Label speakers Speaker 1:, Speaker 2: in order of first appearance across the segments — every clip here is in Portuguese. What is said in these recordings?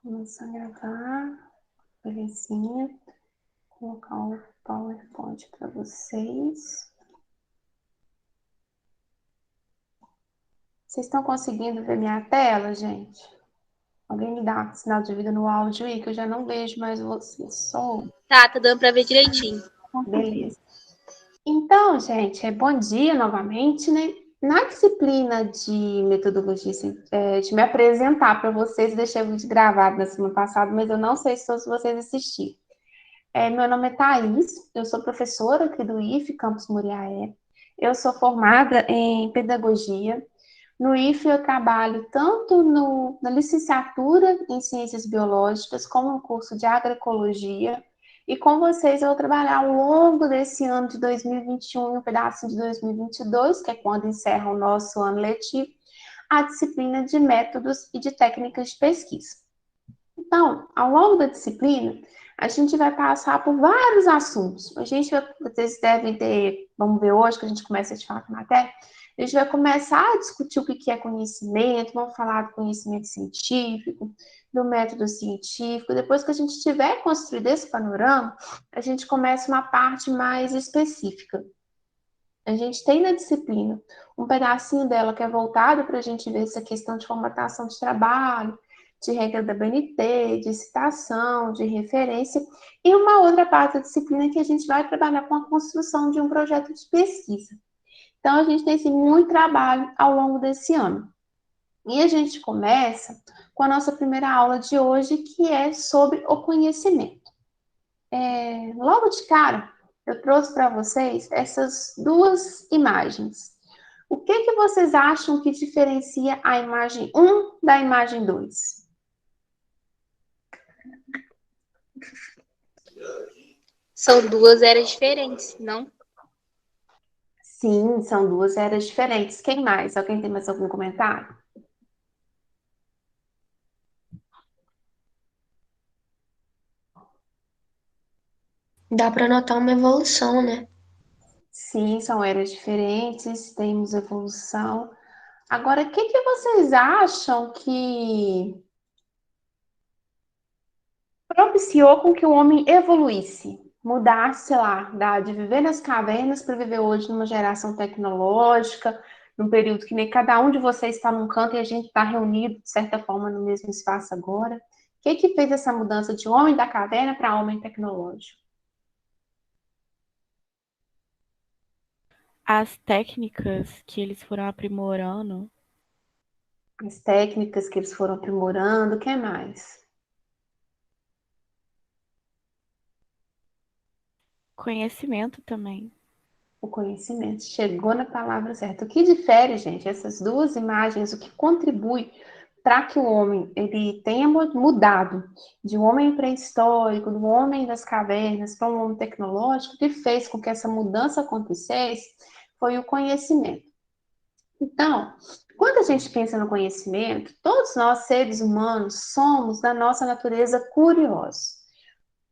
Speaker 1: Começar a gravar, belezinha. Colocar o PowerPoint para vocês. Vocês estão conseguindo ver minha tela, gente? Alguém me dá sinal de vida no áudio aí, que eu já não vejo mais vocês. Só.
Speaker 2: Tá dando pra ver direitinho.
Speaker 1: Beleza. Então, gente, bom dia novamente, né? Na disciplina de metodologia, de me apresentar para vocês, deixei o vídeo gravado na semana passada, mas eu não sei se todos vocês assistiram. Meu nome é Thaís, eu sou professora aqui do IFE, Campus Muriaé. Eu sou formada em pedagogia. No IFE eu trabalho tanto na licenciatura em ciências biológicas, como no curso de agroecologia. E com vocês eu vou trabalhar ao longo desse ano de 2021 e um pedacinho de 2022, que é quando encerra o nosso ano letivo, a disciplina de métodos e de técnicas de pesquisa. Então, ao longo da disciplina, a gente vai passar por vários assuntos. Vocês devem ter, vamos ver hoje que a gente começa a te falar com a matéria, a gente vai começar a discutir o que é conhecimento, vamos falar do conhecimento científico, do método científico. Depois que a gente tiver construído esse panorama, a gente começa uma parte mais específica. A gente tem na disciplina um pedacinho dela que é voltado para a gente ver essa questão de formatação de trabalho, de regra da BNT, de citação, de referência, e uma outra parte da disciplina que a gente vai trabalhar com a construção de um projeto de pesquisa. Então, a gente tem esse muito trabalho ao longo desse ano. E a gente começa com a nossa primeira aula de hoje, que é sobre o conhecimento. Logo de cara, eu trouxe para vocês essas duas imagens. O que vocês acham que diferencia a imagem 1 da imagem 2?
Speaker 2: São duas eras diferentes, não?
Speaker 1: Sim, são duas eras diferentes. Quem mais? Alguém tem mais algum comentário?
Speaker 3: Dá para notar uma evolução, né?
Speaker 1: Sim, são eras diferentes, temos evolução. Agora, o que vocês acham que propiciou com que o homem evoluísse? Mudasse, sei lá, de viver nas cavernas para viver hoje numa geração tecnológica, num período que nem cada um de vocês está num canto e a gente está reunido, de certa forma, no mesmo espaço agora. O que fez essa mudança de homem da caverna para homem tecnológico?
Speaker 4: As técnicas que eles foram aprimorando,
Speaker 1: As técnicas que eles foram aprimorando, o que mais?
Speaker 4: conhecimento também.
Speaker 1: O conhecimento. Chegou na palavra certa. O que difere, gente, essas duas imagens, o que contribui para que o homem ele tenha mudado de um homem pré-histórico, do homem das cavernas para um homem tecnológico, o que fez com que essa mudança acontecesse foi o conhecimento. Então, quando a gente pensa no conhecimento, todos nós, seres humanos, somos da nossa natureza curiosos.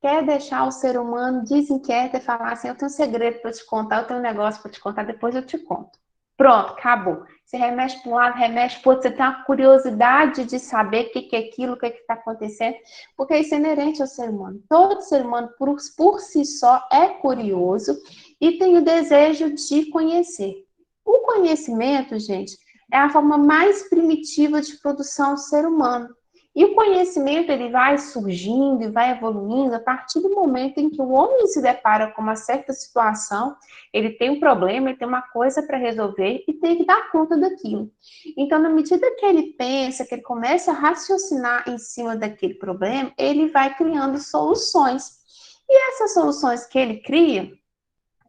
Speaker 1: Quer deixar o ser humano desinquieto e falar assim, eu tenho um segredo para te contar, eu tenho um negócio para te contar, depois eu te conto. Pronto, acabou. Você remexe para um lado, remexe para o outro, você tem uma curiosidade de saber o que é aquilo, o que está acontecendo, porque isso é inerente ao ser humano. Todo ser humano, por si só, é curioso e tem o desejo de conhecer. O conhecimento, gente, é a forma mais primitiva de produção do ser humano. E o conhecimento ele vai surgindo e vai evoluindo a partir do momento em que o homem se depara com uma certa situação, ele tem um problema, ele tem uma coisa para resolver e tem que dar conta daquilo. Então, na medida que ele pensa, que ele começa a raciocinar em cima daquele problema, ele vai criando soluções. E essas soluções que ele cria, de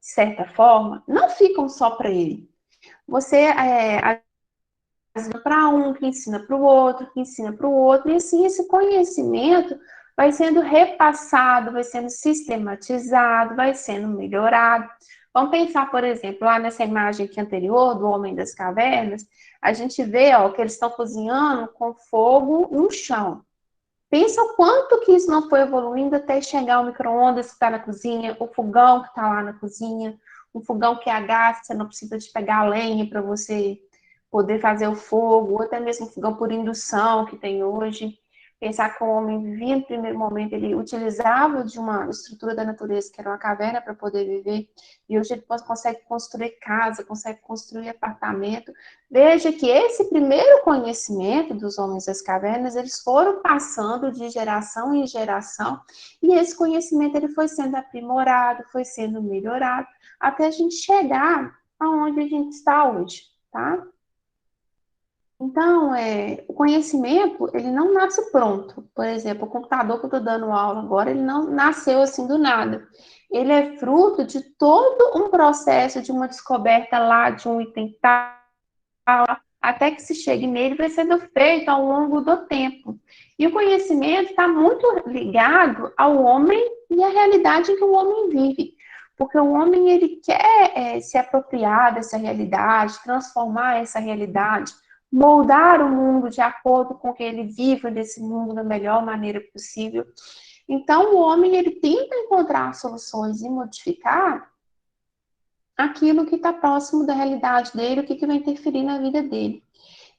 Speaker 1: certa forma, não ficam só para ele. Você para um, que ensina para o outro, que ensina para o outro, e assim esse conhecimento vai sendo repassado, vai sendo sistematizado, vai sendo melhorado. Vamos pensar, por exemplo, lá nessa imagem aqui anterior, do Homem das Cavernas, a gente vê que eles estão cozinhando com fogo no chão. Pensa o quanto que isso não foi evoluindo até chegar o micro-ondas que está na cozinha, o fogão que está lá na cozinha, um fogão que é a gás, você não precisa de pegar a lenha para você poder fazer o fogo, ou até mesmo fogão por indução que tem hoje. Pensar que o homem vivia no primeiro momento, ele utilizava de uma estrutura da natureza, que era uma caverna, para poder viver, e hoje ele consegue construir casa, consegue construir apartamento. Veja que esse primeiro conhecimento dos homens das cavernas, eles foram passando de geração em geração, e esse conhecimento ele foi sendo aprimorado, foi sendo melhorado, até a gente chegar aonde a gente está hoje, tá? Então, o conhecimento, ele não nasce pronto. Por exemplo, o computador que eu estou dando aula agora, ele não nasceu assim do nada. Ele é fruto de todo um processo, de uma descoberta lá, de um item tal, até que se chegue nele, vai sendo feito ao longo do tempo. E o conhecimento está muito ligado ao homem e à realidade em que o homem vive. Porque o homem, ele quer se apropriar dessa realidade, transformar essa realidade, moldar o mundo de acordo com que ele viva nesse mundo da melhor maneira possível. Então, o homem, ele tenta encontrar soluções e modificar aquilo que está próximo da realidade dele, o que vai interferir na vida dele.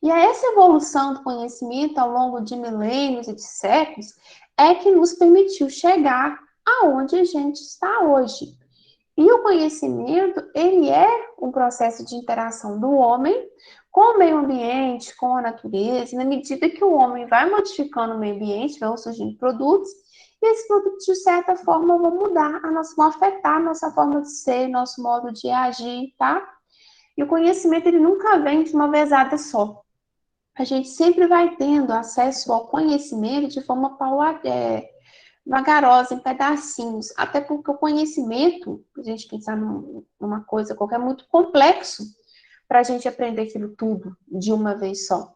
Speaker 1: E essa evolução do conhecimento ao longo de milênios e de séculos é que nos permitiu chegar aonde a gente está hoje. E o conhecimento, ele é um processo de interação do homem com o meio ambiente, com a natureza, e na medida que o homem vai modificando o meio ambiente, vão surgindo produtos, e esses produtos, de certa forma, vão mudar, vão afetar a nossa forma de ser, nosso modo de agir, tá? E o conhecimento, ele nunca vem de uma vezada só. A gente sempre vai tendo acesso ao conhecimento de forma vagarosa, em pedacinhos, até porque o conhecimento, a gente pensar numa coisa qualquer, é muito complexo para a gente aprender aquilo tudo de uma vez só.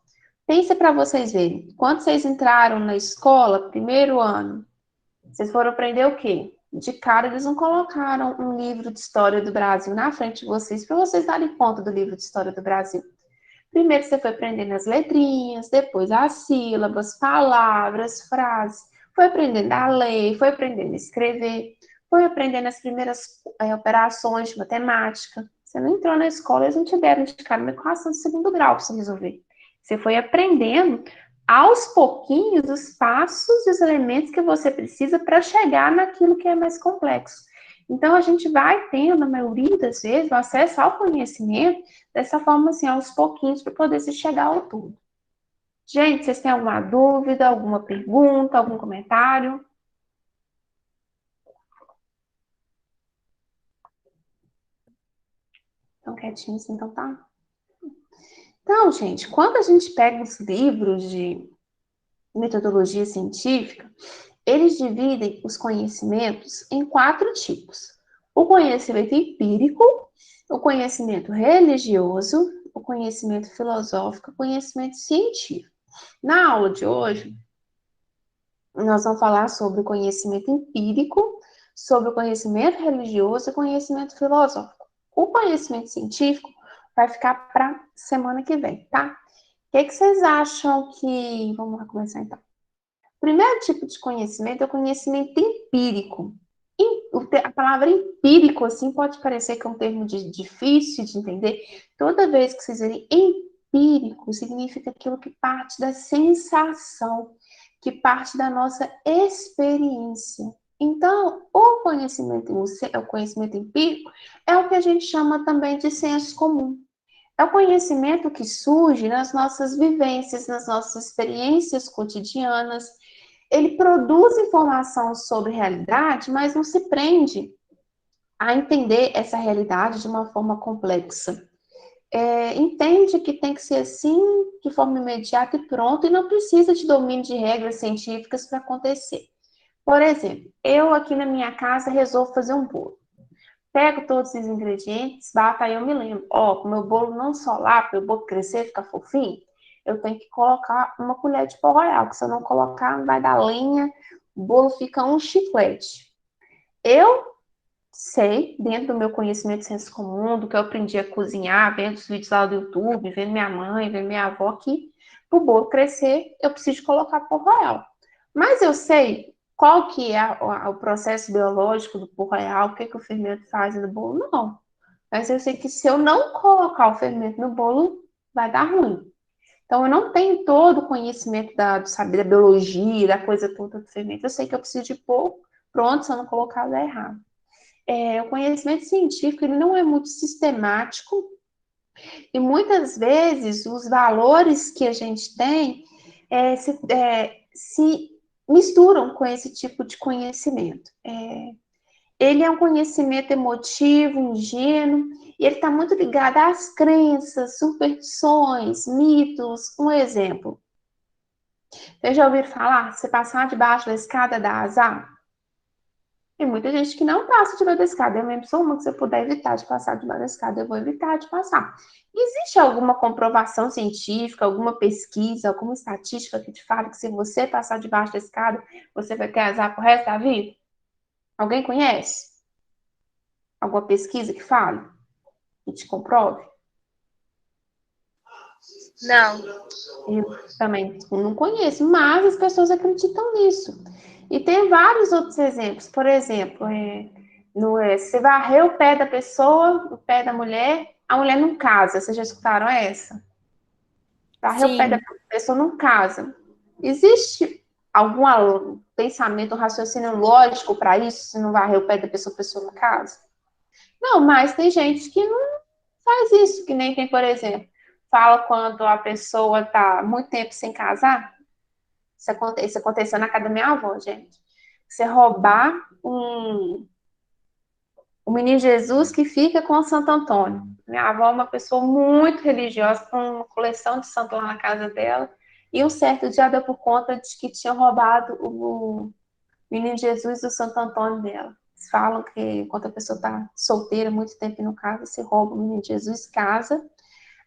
Speaker 1: Pensa para vocês verem, quando vocês entraram na escola, primeiro ano, vocês foram aprender o quê? De cara, eles não colocaram um livro de história do Brasil na frente de vocês para vocês darem conta do livro de história do Brasil. Primeiro você foi aprendendo as letrinhas, depois as sílabas, palavras, frases, foi aprendendo a ler, foi aprendendo a escrever, foi aprendendo as primeiras operações de matemática. Você não entrou na escola, eles não te deram de cara uma equação de segundo grau para você resolver. Você foi aprendendo aos pouquinhos os passos e os elementos que você precisa para chegar naquilo que é mais complexo. Então, a gente vai tendo, na maioria das vezes, o acesso ao conhecimento dessa forma, assim, aos pouquinhos, para poder se chegar ao tudo. Gente, vocês têm alguma dúvida, alguma pergunta, algum comentário? Estão quietinhos, então tá? Então, gente, quando a gente pega os livros de metodologia científica, eles dividem os conhecimentos em 4 tipos. O conhecimento empírico, o conhecimento religioso, o conhecimento filosófico, o conhecimento científico. Na aula de hoje, nós vamos falar sobre o conhecimento empírico, sobre o conhecimento religioso e o conhecimento filosófico. O conhecimento científico vai ficar para semana que vem, tá? O que vocês acham que... Vamos lá começar então. O primeiro tipo de conhecimento é o conhecimento empírico. A palavra empírico, assim, pode parecer que é um termo difícil de entender. Toda vez que vocês verem empírico, significa aquilo que parte da sensação, que parte da nossa experiência. Então, o conhecimento empírico é o que a gente chama também de senso comum. É o conhecimento que surge nas nossas vivências, nas nossas experiências cotidianas. Ele produz informação sobre realidade, mas não se prende a entender essa realidade de uma forma complexa. Entende que tem que ser assim, de forma imediata e pronto, e não precisa de domínio de regras científicas para acontecer. Por exemplo, eu aqui na minha casa resolvo fazer um bolo. Pego todos os ingredientes, bato, aí eu me lembro. O meu bolo não só lá, para o bolo crescer, ficar fofinho, eu tenho que colocar uma colher de pó royal, que se eu não colocar, não vai dar lenha, o bolo fica um chiclete. Eu sei, dentro do meu conhecimento de senso comum, do que eu aprendi a cozinhar, vendo os vídeos lá do YouTube, vendo minha mãe, vendo minha avó, que para o bolo crescer, eu preciso colocar pó royal. Mas eu sei qual que é o processo biológico do pó royal, o que o fermento faz no bolo? Não. Mas eu sei que se eu não colocar o fermento no bolo, vai dar ruim. Então, eu não tenho todo o conhecimento do saber da biologia, da coisa toda do fermento. Eu sei que eu preciso de pouco, pronto, se eu não colocar, dá errado. O conhecimento científico, ele não é muito sistemático, e muitas vezes os valores que a gente tem se misturam com esse tipo de conhecimento. Ele é um conhecimento emotivo, ingênuo, e ele está muito ligado às crenças, superstições, mitos. Um exemplo. Vocês já ouviram falar? Se passar debaixo da escada dá azar? Tem muita gente que não passa debaixo da escada. Eu mesmo sou uma que se eu puder evitar de passar debaixo da escada, eu vou evitar de passar. Existe alguma comprovação científica, alguma pesquisa, alguma estatística que te fala que se você passar debaixo da escada, você vai ter azar pro resto da vida? Alguém conhece? Alguma pesquisa que fale? Que te comprove?
Speaker 2: Não.
Speaker 1: Eu também não conheço, mas as pessoas acreditam nisso. E tem vários outros exemplos. Por exemplo, você varreu o pé da pessoa, o pé da mulher, a mulher não casa. Vocês já escutaram essa? Varreu o pé da
Speaker 2: Sim.
Speaker 1: pessoa não casa. Existe algum pensamento, um raciocínio lógico para isso? Se não varreu o pé da pessoa, a pessoa não casa? Não, mas tem gente que não faz isso, que nem tem, por exemplo, fala quando a pessoa está muito tempo sem casar. Isso aconteceu na casa da minha avó, gente. Você roubar o menino Jesus que fica com o Santo Antônio. Minha avó é uma pessoa muito religiosa, com uma coleção de santo lá na casa dela. E um certo dia deu por conta de que tinha roubado o menino Jesus do Santo Antônio dela. Eles falam que enquanto a pessoa está solteira, muito tempo e não casa, se rouba o menino Jesus, casa.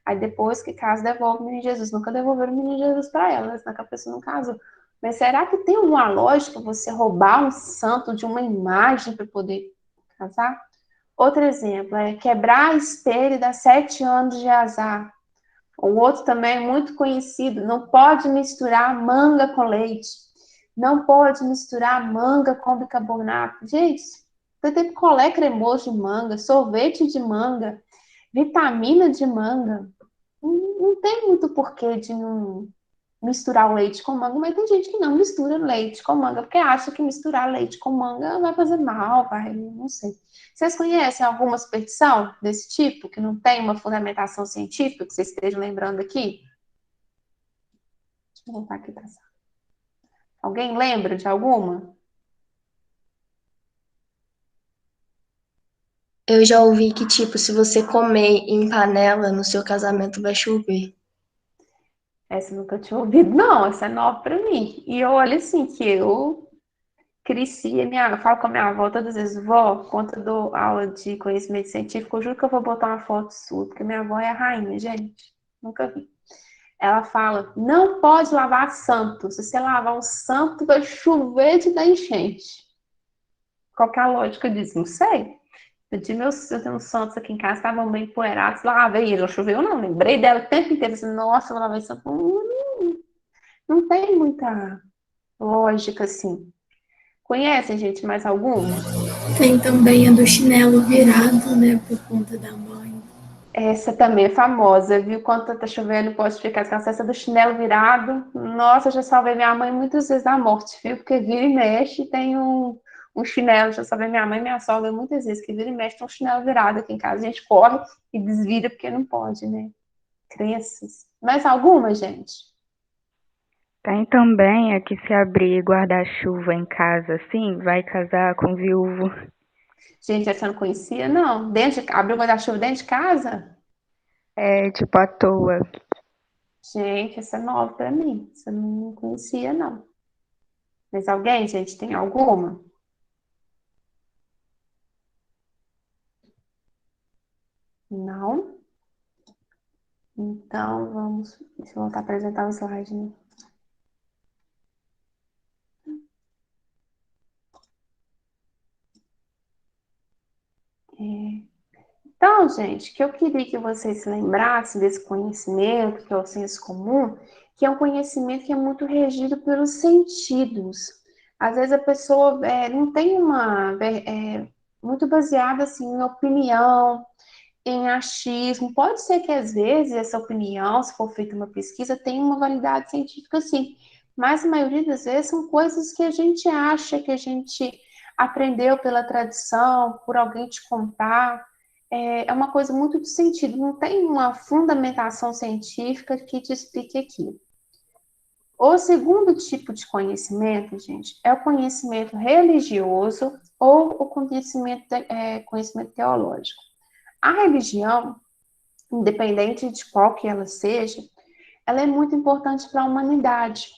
Speaker 1: Aí depois que casa, devolve o menino Jesus. Nunca devolveram o menino Jesus para ela, né? Senão que a pessoa não casou. Mas será que tem uma lógica você roubar um santo de uma imagem para poder casar? Outro exemplo é quebrar espelho e dar 7 anos de azar. O outro também é muito conhecido, não pode misturar manga com leite. Não pode misturar manga com bicarbonato. Gente, você tem picolé cremoso de manga, sorvete de manga, vitamina de manga. Não tem muito porquê de não misturar o leite com manga, mas tem gente que não mistura leite com manga, porque acha que misturar leite com manga vai fazer mal, vai, não sei. Vocês conhecem alguma superstição desse tipo, que não tem uma fundamentação científica, que vocês estejam lembrando aqui? Deixa eu voltar aqui para a sala. Alguém lembra de alguma?
Speaker 3: Eu já ouvi que, tipo, se você comer em panela, no seu casamento vai chover.
Speaker 1: Essa eu nunca tinha ouvido, não, essa é nova para mim. E eu olho assim, que eu cresci, eu falo com a minha avó todas as vezes, vó, quando eu dou aula de conhecimento científico, eu juro que eu vou botar uma foto sua, porque minha avó é a rainha, gente. Nunca vi. Ela fala, não pode lavar santo. Se você lavar um santo, vai chover de dar enchente. Qual que é a lógica disso? Não sei. Eu tenho uns santos aqui em casa, estavam bem empoeirados, lavei ele, não choveu não, lembrei dela o tempo inteiro, assim, nossa, eu lavei santo. Não tem muita lógica assim. Conhecem, gente, mais alguma?
Speaker 5: Tem também a do chinelo virado, né, por conta da mãe.
Speaker 1: Essa também é famosa, viu? Quando tá chovendo, pode ficar essa do chinelo virado. Nossa, eu já salvei minha mãe muitas vezes da morte, viu? Porque vira e mexe, tem um chinelo. Já salvei minha mãe e minha sogra muitas vezes, que vira e mexe, tem um chinelo virado aqui em casa. A gente corre e desvira porque não pode, né? Crenças. Mais alguma, gente?
Speaker 4: Tem também a que se abrir guarda-chuva em casa, assim, vai casar com viúvo.
Speaker 1: Gente, essa eu não conhecia, não. Abriu o guarda-chuva dentro de casa?
Speaker 4: É, tipo, à toa.
Speaker 1: Gente, essa é nova pra mim. Essa eu não conhecia, não. Mas alguém, gente, tem alguma? Não? Então, deixa eu voltar a apresentar o slide, né? Então, gente, que eu queria que vocês se lembrassem desse conhecimento, que é o senso comum, que é um conhecimento que é muito regido pelos sentidos. Às vezes a pessoa não tem muito baseada assim, em opinião, em achismo. Pode ser que, às vezes, essa opinião, se for feita uma pesquisa, tenha uma validade científica, sim. Mas, a maioria das vezes, são coisas que a gente acha, que a gente aprendeu pela tradição, por alguém te contar. É uma coisa muito de sentido, não tem uma fundamentação científica que te explique aquilo. O segundo tipo de conhecimento, gente, é o conhecimento religioso ou o conhecimento teológico. A religião, independente de qual que ela seja, ela é muito importante para a humanidade,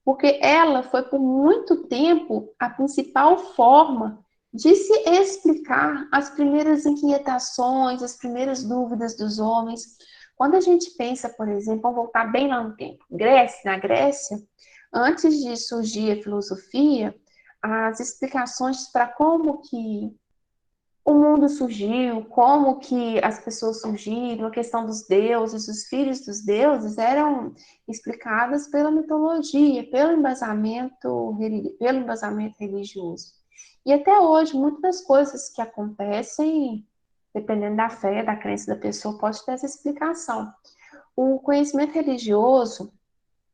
Speaker 1: porque ela foi por muito tempo a principal forma de se explicar as primeiras inquietações, as primeiras dúvidas dos homens. Quando a gente pensa, por exemplo, vamos voltar bem lá no tempo, na Grécia, antes de surgir a filosofia, as explicações para como que o mundo surgiu, como que as pessoas surgiram, a questão dos deuses, os filhos dos deuses, eram explicadas pela mitologia, pelo embasamento religioso. E até hoje, muitas das coisas que acontecem, dependendo da fé, da crença da pessoa, pode ter essa explicação. O conhecimento religioso,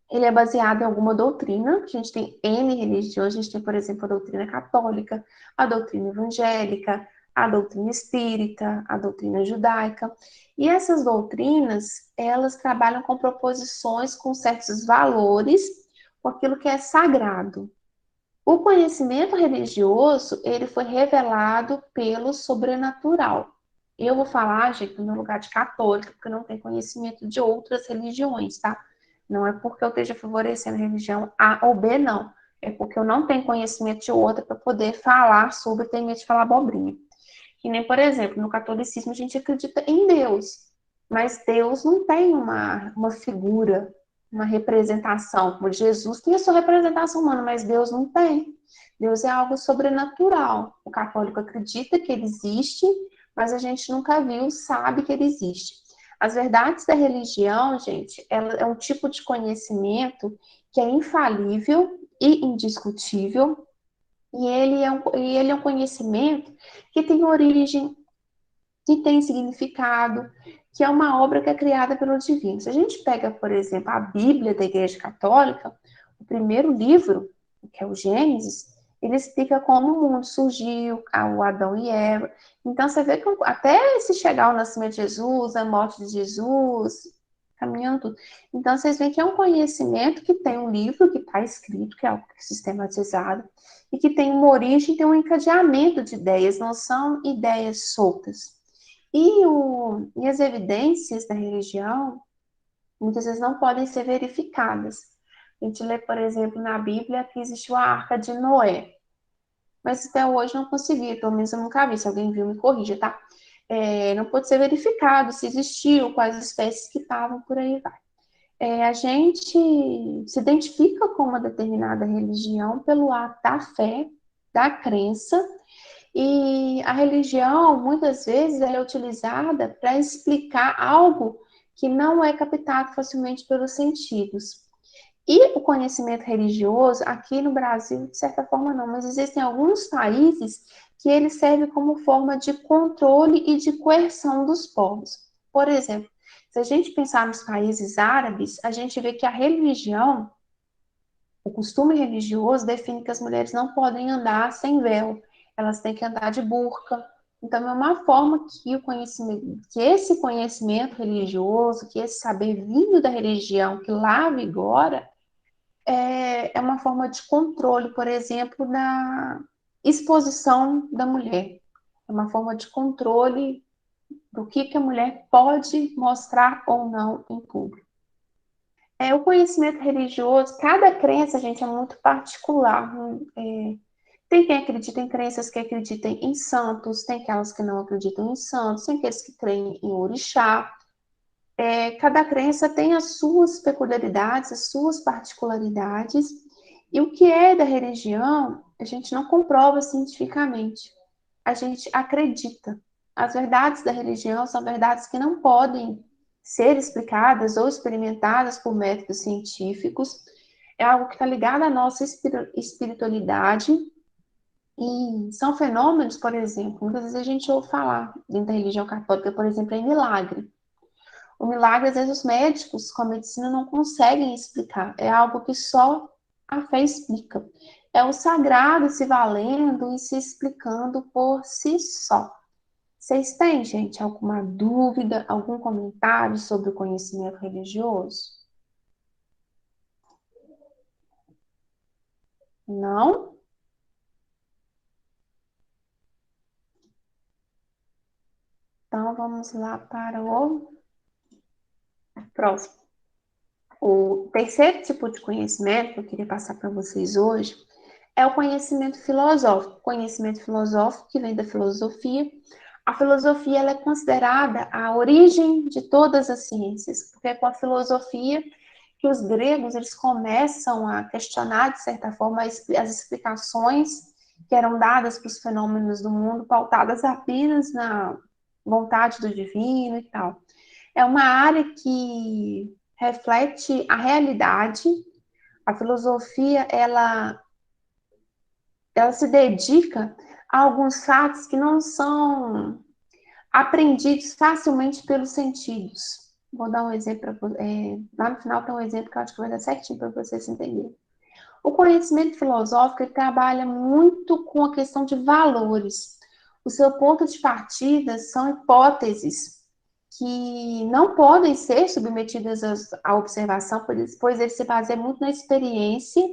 Speaker 1: ele é baseado em alguma doutrina. A gente tem N religiões, a gente tem, por exemplo, a doutrina católica, a doutrina evangélica, a doutrina espírita, a doutrina judaica. E essas doutrinas, elas trabalham com proposições, com certos valores, com aquilo que é sagrado. O conhecimento religioso, ele foi revelado pelo sobrenatural. Eu vou falar, gente, no meu lugar de católica, porque eu não tenho conhecimento de outras religiões, tá? Não é porque eu esteja favorecendo a religião A ou B, não. É porque eu não tenho conhecimento de outra para poder falar sobre, ter medo de falar abobrinha. Que nem, por exemplo, no catolicismo a gente acredita em Deus, mas Deus não tem uma figura, uma representação. Como Jesus tem a sua representação humana, mas Deus não tem. Deus é algo sobrenatural. O católico acredita que ele existe, mas a gente nunca viu, sabe que ele existe. As verdades da religião, gente, ela é um tipo de conhecimento que é infalível e indiscutível, e ele é um conhecimento que tem origem, que tem significado, que é uma obra que é criada pelo divino. Se a gente pega, por exemplo, a Bíblia da Igreja Católica, o primeiro livro, que é o Gênesis, ele explica como o mundo surgiu, o Adão e Eva. Então, você vê que até se chegar ao nascimento de Jesus, a morte de Jesus, caminhando tudo. Então, vocês veem que é um conhecimento que tem um livro que está escrito, que é algo sistematizado, e que tem uma origem, tem um encadeamento de ideias, não são ideias soltas. E as evidências da religião, muitas vezes não podem ser verificadas. A gente lê, por exemplo, na Bíblia que existiu a Arca de Noé. Mas até hoje não consegui, pelo menos eu nunca vi. Se alguém viu, me corrija, tá? Não pode ser verificado se existiu, quais espécies que estavam, por aí vai. A gente se identifica com uma determinada religião pelo ato da fé, da crença, e a religião, muitas vezes, ela é utilizada para explicar algo que não é captado facilmente pelos sentidos. E o conhecimento religioso, aqui no Brasil, de certa forma não, mas existem alguns países que ele serve como forma de controle e de coerção dos povos. Por exemplo, se a gente pensar nos países árabes, a gente vê que a religião, o costume religioso define que as mulheres não podem andar sem véu, elas têm que andar de burca. Então, é uma forma que que esse conhecimento religioso, que esse saber vindo da religião que lá vigora, é uma forma de controle, por exemplo, da exposição da mulher. É uma forma de controle do que a mulher pode mostrar ou não em público. O conhecimento religioso, cada crença, gente, é muito particular. Tem quem acredita em crenças que acreditam em santos, tem aquelas que não acreditam em santos, tem aqueles que creem em orixá. Cada crença tem as suas peculiaridades, as suas particularidades, e o que é da religião, a gente não comprova cientificamente, a gente acredita. As verdades da religião são verdades que não podem ser explicadas ou experimentadas por métodos científicos, é algo que está ligado à nossa espiritualidade, E são fenômenos, por exemplo, muitas vezes a gente ouve falar dentro da religião católica, por exemplo, em milagre. O milagre, às vezes, os médicos com a medicina não conseguem explicar. É algo que só a fé explica. É o sagrado se valendo e se explicando por si só. Vocês têm, gente, alguma dúvida, algum comentário sobre o conhecimento religioso? Não? Então, vamos lá para o próximo. O terceiro tipo de conhecimento que eu queria passar para vocês hoje é o conhecimento filosófico. Conhecimento filosófico que vem da filosofia. A filosofia ela é considerada a origem de todas as ciências, porque é com a filosofia que os gregos eles começam a questionar, de certa forma, as explicações que eram dadas para os fenômenos do mundo, pautadas apenas na vontade do divino e tal. É uma área que reflete a realidade. A filosofia, ela se dedica a alguns fatos que não são aprendidos facilmente pelos sentidos. Vou dar um exemplo, lá no final tem um exemplo que eu acho que vai dar certinho para vocês entenderem. O conhecimento filosófico ele trabalha muito com a questão de valores. O seu ponto de partida são hipóteses que não podem ser submetidas à observação, pois ele se baseia muito na experiência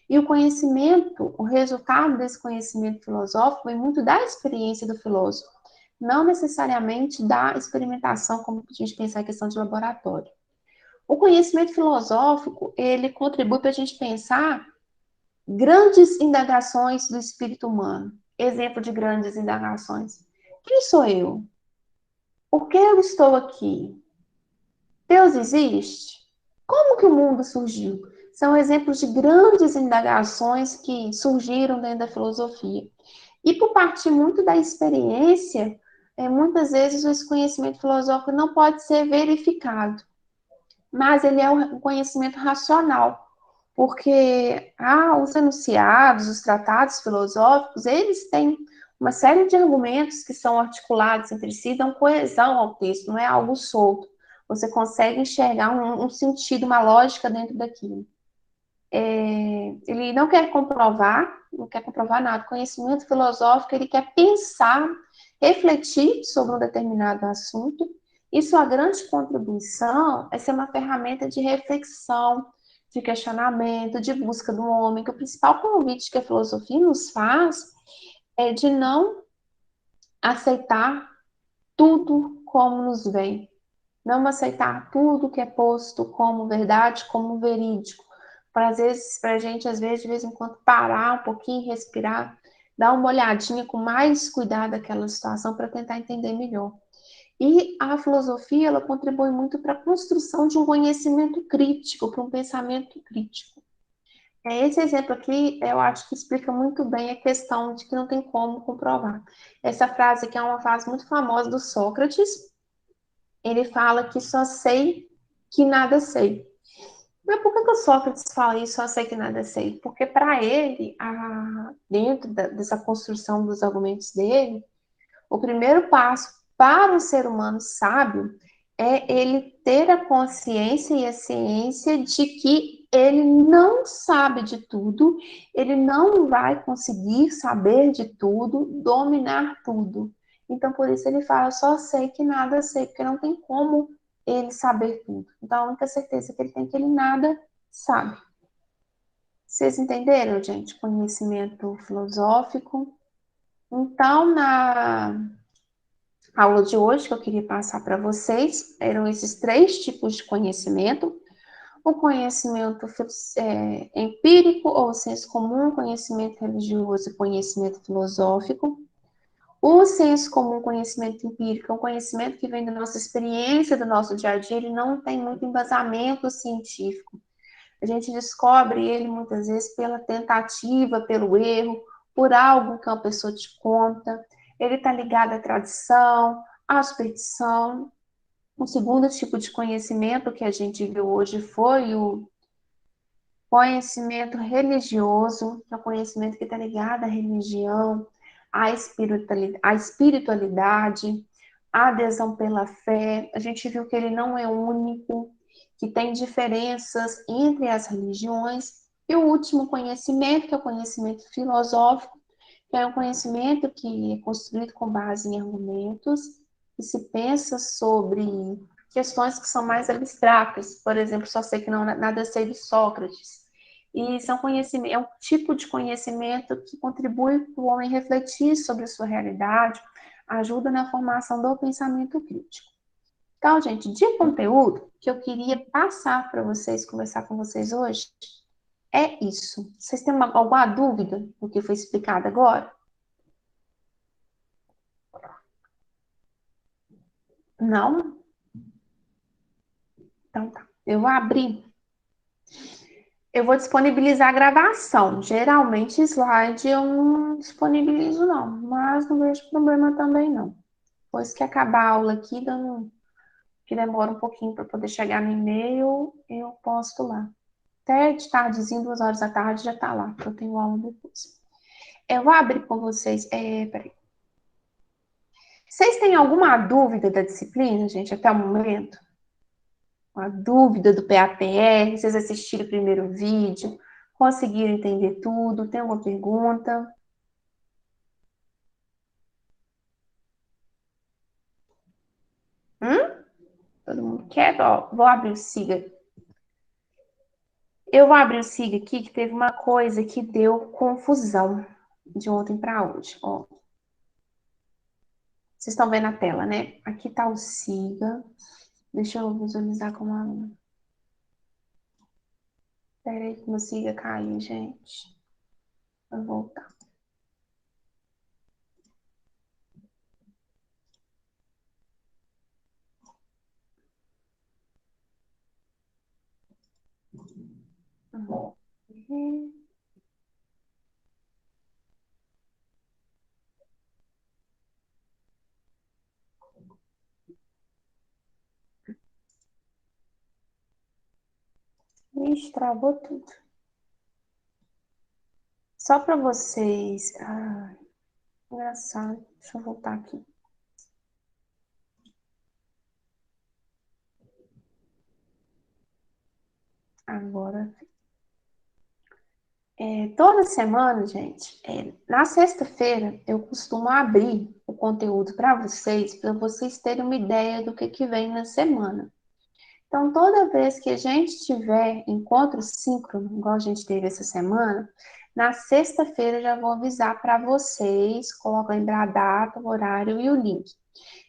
Speaker 1: e o conhecimento, o resultado desse conhecimento filosófico vem muito da experiência do filósofo, não necessariamente da experimentação, como a gente pensa em questão de laboratório. O conhecimento filosófico, ele contribui para a gente pensar grandes indagações do espírito humano. Exemplo de grandes indagações. Quem sou eu? Por que eu estou aqui? Deus existe? Como que o mundo surgiu? São exemplos de grandes indagações que surgiram dentro da filosofia. E por partir muito da experiência, muitas vezes esse conhecimento filosófico não pode ser verificado, mas ele é um conhecimento racional, porque os enunciados, os tratados filosóficos, eles têm uma série de argumentos que são articulados entre si, dão coesão ao texto, não é algo solto. Você consegue enxergar um sentido, uma lógica dentro daquilo. Ele não quer comprovar nada. O conhecimento filosófico, ele quer pensar, refletir sobre um determinado assunto, e sua grande contribuição é ser uma ferramenta de reflexão, de questionamento, de busca do homem, que o principal convite que a filosofia nos faz é de não aceitar tudo como nos vem, não aceitar tudo que é posto como verdade, como verídico, para a gente, às vezes, de vez em quando, parar um pouquinho, respirar, dar uma olhadinha com mais cuidado daquela situação para tentar entender melhor. E a filosofia, ela contribui muito para a construção de um conhecimento crítico, para um pensamento crítico. Esse exemplo aqui, eu acho que explica muito bem a questão de que não tem como comprovar. Essa frase aqui é uma frase muito famosa do Sócrates. Ele fala que só sei que nada sei. Mas por que o Sócrates fala isso, só sei que nada sei? Porque para ele, dentro dessa construção dos argumentos dele, o primeiro passo para um ser humano sábio é ele ter a consciência e a ciência de que ele não sabe de tudo, ele não vai conseguir saber de tudo, dominar tudo. Então, por isso ele fala, só sei que nada sei, porque não tem como ele saber tudo. Então, a única certeza que ele tem é que ele nada sabe. Vocês entenderam, gente? Conhecimento filosófico. Então, na aula de hoje que eu queria passar para vocês eram esses três tipos de conhecimento: o conhecimento empírico ou senso comum, conhecimento religioso e conhecimento filosófico. O senso comum, conhecimento empírico, é um conhecimento que vem da nossa experiência, do nosso dia a dia, ele não tem muito embasamento científico. A gente descobre ele muitas vezes pela tentativa, pelo erro, por algo que uma pessoa te conta. Ele está ligado à tradição, à superstição. O segundo tipo de conhecimento que a gente viu hoje foi conhecimento religioso, que é o conhecimento que está ligado à religião, à espiritualidade, à adesão pela fé. A gente viu que ele não é único, que tem diferenças entre as religiões. E o último conhecimento, que é o conhecimento filosófico, que é um conhecimento que é construído com base em argumentos, e se pensa sobre questões que são mais abstratas. Por exemplo, só sei que não nada sei de Sócrates. E são conhecimento, é um tipo de conhecimento que contribui para o homem refletir sobre a sua realidade, ajuda na formação do pensamento crítico. Então, gente, de conteúdo que eu queria passar para vocês, conversar com vocês hoje, é isso. Vocês têm alguma dúvida do que foi explicado agora? Não? Então tá. Eu vou abrir. Eu vou disponibilizar a gravação. Geralmente, slide eu não disponibilizo, não. Mas não vejo problema também, não. Depois que acabar a aula aqui, que demora um pouquinho para poder chegar no e-mail, eu posto lá. Até de tardezinho, 2 horas da tarde, já tá lá, porque eu tenho aula depois. Eu vou abrir com vocês. Peraí. Vocês têm alguma dúvida da disciplina, gente, até o momento? Uma dúvida do PAPR? Vocês assistiram o primeiro vídeo? Conseguiram entender tudo? Tem alguma pergunta? Todo mundo quer? Ó, vou abrir o SIGA. Eu vou abrir o SIGA aqui, que teve uma coisa que deu confusão de ontem para hoje. Ó. Vocês estão vendo a tela, né? Aqui tá o SIGA. Deixa eu visualizar como aluno. Espera aí que meu SIGA caiu, gente. Vou voltar. Ixi, travou tudo. Só para vocês. Ah, engraçado. Deixa eu voltar aqui. Agora. Toda semana, gente, na sexta-feira, eu costumo abrir o conteúdo para vocês terem uma ideia do que vem na semana. Então, toda vez que a gente tiver encontro síncrono, igual a gente teve essa semana, na sexta-feira eu já vou avisar para vocês, coloco lembrar a data, o horário e o link.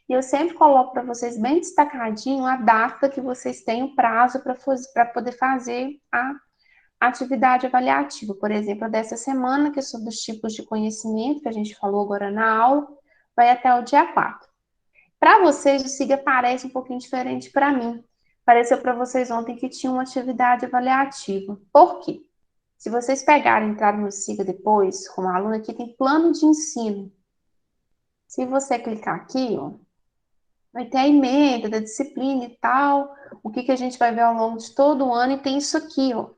Speaker 1: E eu sempre coloco para vocês bem destacadinho a data que vocês têm o prazo para poder fazer a atividade avaliativa. Por exemplo, dessa semana, que é sobre os tipos de conhecimento, que a gente falou agora na aula, vai até o dia 4. Para vocês, o SIGA parece um pouquinho diferente para mim. Pareceu para vocês ontem que tinha uma atividade avaliativa. Por quê? Se vocês pegarem e entrarem no SIGA depois, como aluno, aqui tem plano de ensino. Se você clicar aqui, ó, vai ter a emenda da disciplina e tal, o que a gente vai ver ao longo de todo o ano, e tem isso aqui, ó,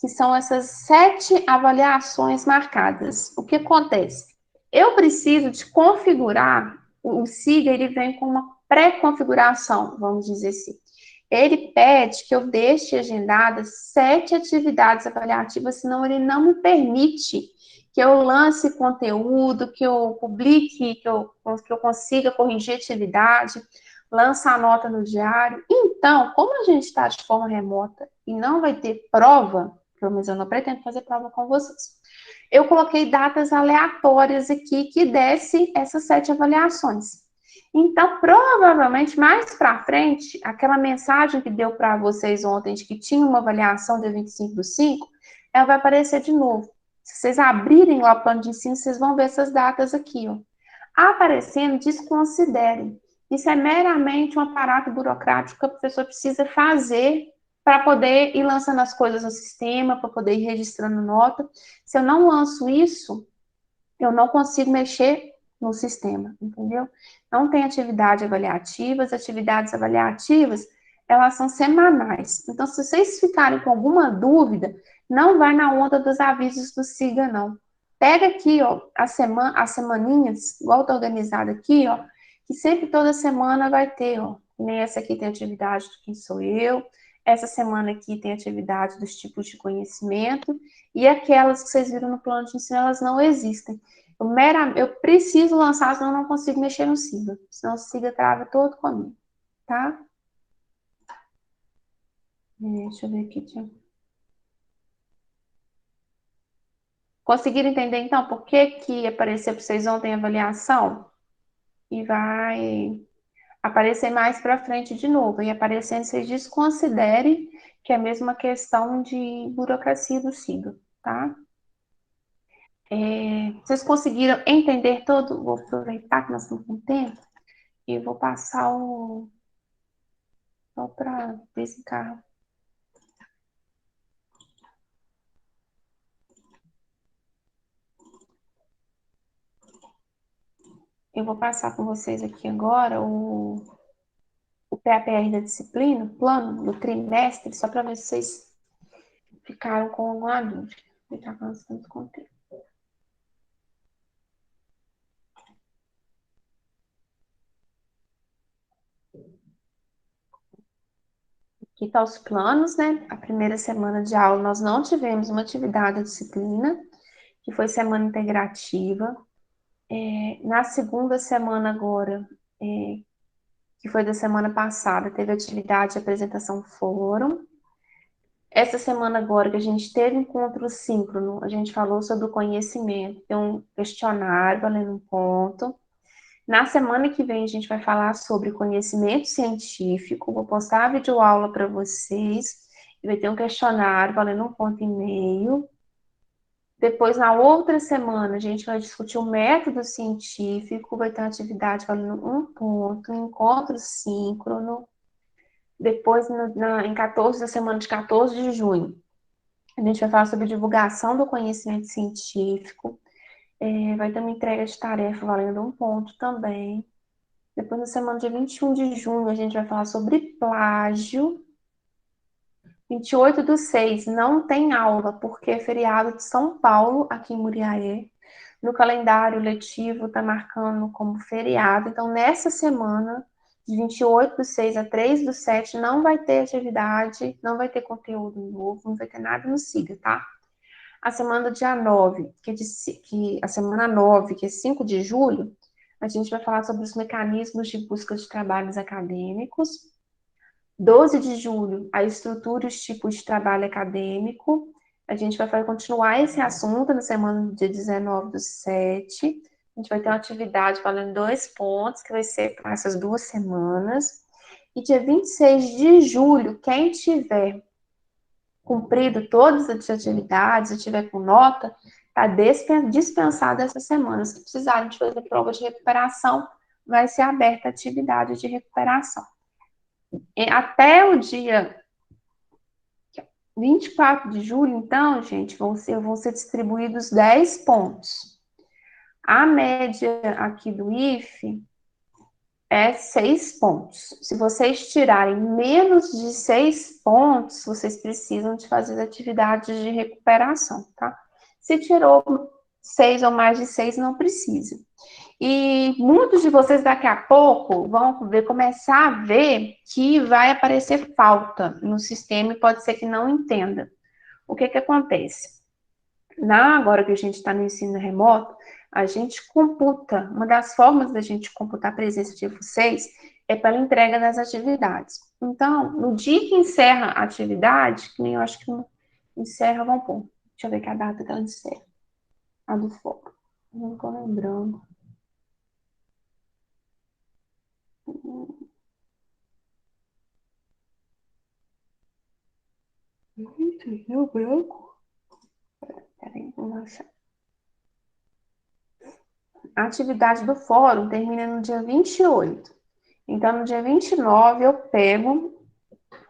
Speaker 1: que são essas 7 avaliações marcadas. O que acontece? Eu preciso de configurar, o SIGA, ele vem com uma pré-configuração, vamos dizer assim. Ele pede que eu deixe agendadas 7 atividades avaliativas, senão ele não me permite que eu lance conteúdo, que eu publique, que eu consiga corrigir atividade, lança a nota no diário. Então, como a gente está de forma remota e não vai ter prova, pelo menos eu não pretendo fazer prova com vocês, eu coloquei datas aleatórias aqui que desse essas 7 avaliações. Então, provavelmente, mais para frente, aquela mensagem que deu para vocês ontem de que tinha uma avaliação de 25/5, ela vai aparecer de novo. Se vocês abrirem lá o plano de ensino, vocês vão ver essas datas aqui, ó. Aparecendo, desconsiderem. Isso é meramente um aparato burocrático que a professora precisa fazer para poder ir lançando as coisas no sistema, para poder ir registrando nota. Se eu não lanço isso, eu não consigo mexer no sistema, entendeu? Não tem atividades avaliativas elas são semanais. Então, se vocês ficarem com alguma dúvida, não vai na onda dos avisos do SIGA, não. Pega aqui, ó, as semaninhas, igual tá organizado aqui, ó, que sempre toda semana vai ter, ó. Nem essa aqui tem atividade do Quem Sou Eu, essa semana aqui tem atividade dos tipos de conhecimento, e aquelas que vocês viram no plano de ensino, elas não existem. Eu preciso lançar, senão eu não consigo mexer no SIGA, senão o SIGA trava todo comigo, tá? Deixa eu ver aqui, Conseguiram entender, então, por que que apareceu para vocês ontem a avaliação? E vai aparecer mais para frente de novo. E aparecendo, vocês desconsiderem que é a mesma questão de burocracia do SIGA, tá? Vocês conseguiram entender todo? Vou aproveitar que nós estamos com tempo e vou passar só para verificar. Eu vou passar com vocês aqui agora o PAPR da disciplina, o plano do trimestre, só para ver se vocês ficaram com alguma dúvida. Ele está avançando com o tempo. Aqui estão os planos, né? A primeira semana de aula nós não tivemos uma atividade da disciplina, que foi semana integrativa. Na segunda semana agora, que foi da semana passada, teve atividade de apresentação fórum. Essa semana agora que a gente teve encontro síncrono, a gente falou sobre o conhecimento, tem um questionário valendo um ponto. Na semana que vem a gente vai falar sobre conhecimento científico, vou postar a videoaula para vocês, e vai ter um questionário valendo 1,5 ponto. Depois, na outra semana, a gente vai discutir o método científico, vai ter uma atividade valendo 1 ponto, um encontro síncrono. Depois, em 14, na semana de 14 de junho, a gente vai falar sobre divulgação do conhecimento científico. Vai ter uma entrega de tarefa valendo 1 ponto também. Depois, na semana de 21 de junho, a gente vai falar sobre plágio. 28/6, não tem aula, porque é feriado de São Paulo, aqui em Muriaé. No calendário letivo está marcando como feriado. Então, nessa semana, de 28/6 a 3/7, não vai ter atividade, não vai ter conteúdo novo, não vai ter nada no SIGA, tá? A semana do dia 9, a semana 9, que é 5 de julho, a gente vai falar sobre os mecanismos de busca de trabalhos acadêmicos. 12 de julho, a estrutura e os tipos de trabalho acadêmico. A gente vai continuar esse assunto na semana do dia 19/7. A gente vai ter uma atividade valendo 2 pontos, que vai ser para essas 2 semanas. E dia 26 de julho, quem tiver cumprido todas as atividades, e tiver com nota, está dispensado essa semana. Se precisarem de fazer prova de recuperação, vai ser aberta a atividade de recuperação. Até o dia 24 de julho, então, gente, vão ser distribuídos 10 pontos. A média aqui do IFE é 6 pontos. Se vocês tirarem menos de 6 pontos, vocês precisam de fazer atividades de recuperação, tá? Se tirou 6 ou mais de 6, não precisa. E muitos de vocês daqui a pouco vão começar a ver que vai aparecer falta no sistema e pode ser que não entenda. O que acontece? Agora que a gente está no ensino remoto, a gente computa, uma das formas da gente computar a presença de vocês é pela entrega das atividades. Então, no dia que encerra a atividade, que nem eu acho que encerra, vamos pôr. Deixa eu ver que a data que ela encerra. A do foco. Não estou lembrando. Entendeu, branco? Peraí, vamos achar. A atividade do fórum termina no dia 28. Então, no dia 29, eu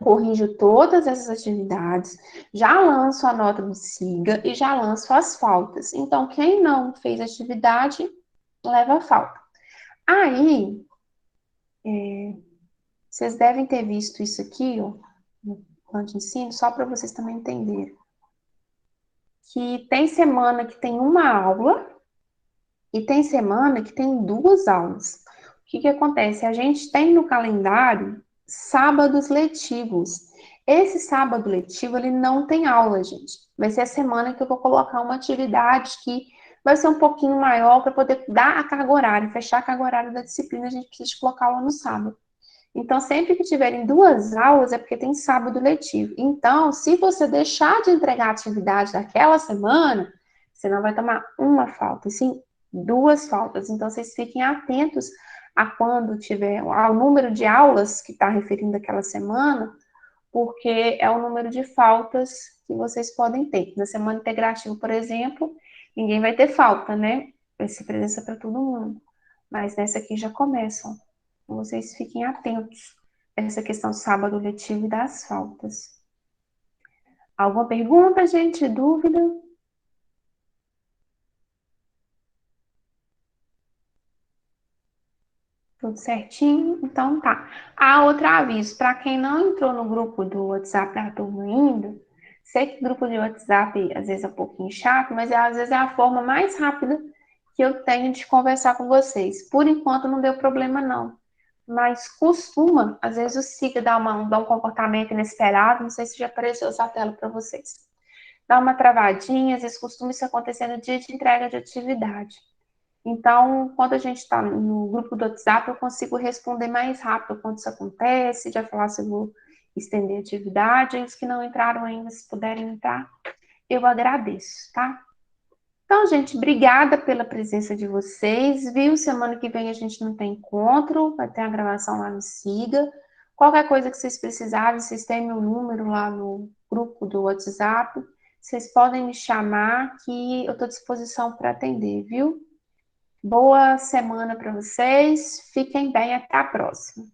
Speaker 1: corrijo todas essas atividades, já lanço a nota do SIGA e já lanço as faltas. Então, quem não fez atividade, leva a falta. Aí, Vocês devem ter visto isso aqui, ó, no plano de ensino, só para vocês também entenderem. Que tem semana que tem uma aula e tem semana que tem 2 aulas. O que que acontece? A gente tem no calendário sábados letivos. Esse sábado letivo, ele não tem aula, gente. Vai ser a semana que eu vou colocar uma atividade que vai ser um pouquinho maior para poder dar a carga horária, fechar a carga horária da disciplina, a gente precisa colocá-la no sábado. Então, sempre que tiverem 2 aulas, é porque tem sábado letivo. Então, se você deixar de entregar a atividade daquela semana, você não vai tomar uma falta, e sim 2 faltas. Então, vocês fiquem atentos a quando tiver, ao número de aulas que está referindo àquela semana, porque é o número de faltas que vocês podem ter. Na semana integrativa, por exemplo, ninguém vai ter falta, né? Vai ser presença para todo mundo. Mas nessa aqui já começam. Então, vocês fiquem atentos a essa questão do sábado letivo e das faltas. Alguma pergunta, gente? Dúvida? Tudo certinho? Então tá. Outro aviso, para quem não entrou no grupo do WhatsApp da turma ainda, sei que grupo de WhatsApp às vezes é um pouquinho chato, mas às vezes é a forma mais rápida que eu tenho de conversar com vocês. Por enquanto não deu problema não, mas costuma, às vezes o SIGA dá um comportamento inesperado, não sei se já apareceu essa tela para vocês. Dá uma travadinha, às vezes costuma isso acontecer no dia de entrega de atividade. Então, quando a gente está no grupo do WhatsApp, eu consigo responder mais rápido quando isso acontece, já falar se eu vou estender a atividade, e os que não entraram ainda, se puderem entrar, eu agradeço, tá? Então, gente, obrigada pela presença de vocês, viu? Semana que vem a gente não tem encontro, vai ter a gravação lá no Siga. Qualquer coisa que vocês precisarem, vocês têm meu número lá no grupo do WhatsApp, vocês podem me chamar que eu estou à disposição para atender, viu? Boa semana para vocês. Fiquem bem. Até a próxima.